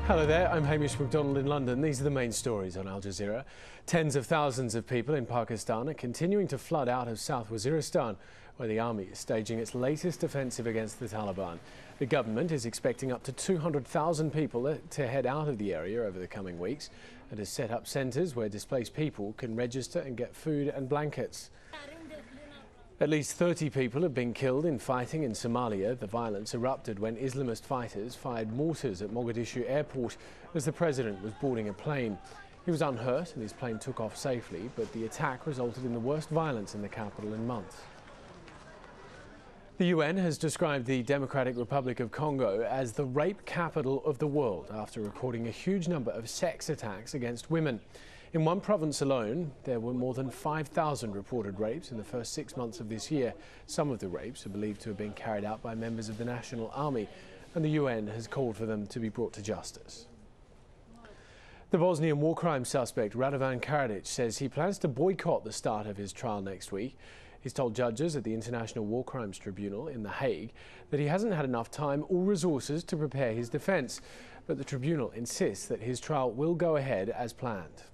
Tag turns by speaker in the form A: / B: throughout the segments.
A: Hello there, I'm Hamish MacDonald in London. These are the main stories on Al Jazeera. Tens of thousands of people in Pakistan are continuing to flood out of South Waziristan, where the army is staging its latest offensive against the Taliban. The government is expecting up to 200,000 people to head out of the area over the coming weeks and has set up centres where displaced people can register and get food and blankets. At least 30 people have been killed in fighting in Somalia. The violence erupted when Islamist fighters fired mortars at Mogadishu airport as the president was boarding a plane. He was unhurt and his plane took off safely, but the attack resulted in the worst violence in the capital in months. The UN has described the Democratic Republic of Congo as the rape capital of the world after recording a huge number of sex attacks against women. In one province alone, there were more than 5,000 reported rapes in the first 6 months of this year. Some of the rapes are believed to have been carried out by members of the National Army, and the UN has called for them to be brought to justice. The Bosnian war crime suspect Radovan Karadzic says he plans to boycott the start of his trial next week. He's told judges at the International War Crimes Tribunal in The Hague that he hasn't had enough time or resources to prepare his defence, but the tribunal insists that his trial will go ahead as planned.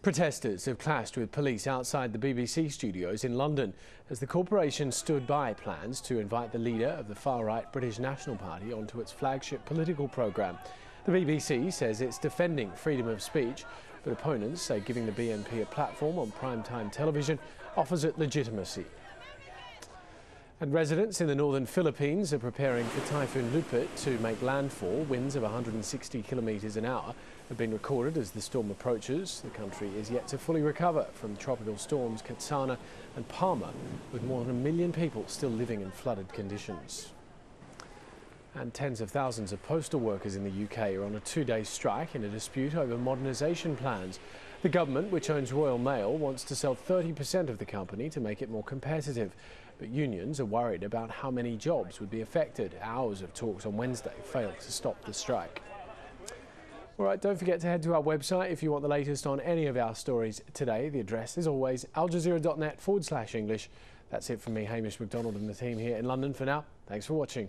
A: Protesters have clashed with police outside the BBC studios in London as the corporation stood by plans to invite the leader of the far-right British National Party onto its flagship political programme. The BBC says it's defending freedom of speech, but opponents say giving the BNP a platform on primetime television offers it legitimacy. And residents in the northern Philippines are preparing for Typhoon LUPIT to make landfall. Winds of 160 kilometres an hour have been recorded as the storm approaches. The country is yet to fully recover from tropical storms Katsana and Palma, with more than 1 million people still living in flooded conditions. And tens of thousands of postal workers in the UK are on a 2-day strike in a dispute over modernisation plans. The government, which owns Royal Mail, wants to sell 30% of the company to make it more competitive. But unions are worried about how many jobs would be affected. Hours of talks on Wednesday failed to stop the strike. All right, don't forget to head to our website if you want the latest on any of our stories today. The address is always aljazeera.net/English. That's it from me, Hamish MacDonald, and the team here in London for now. Thanks for watching.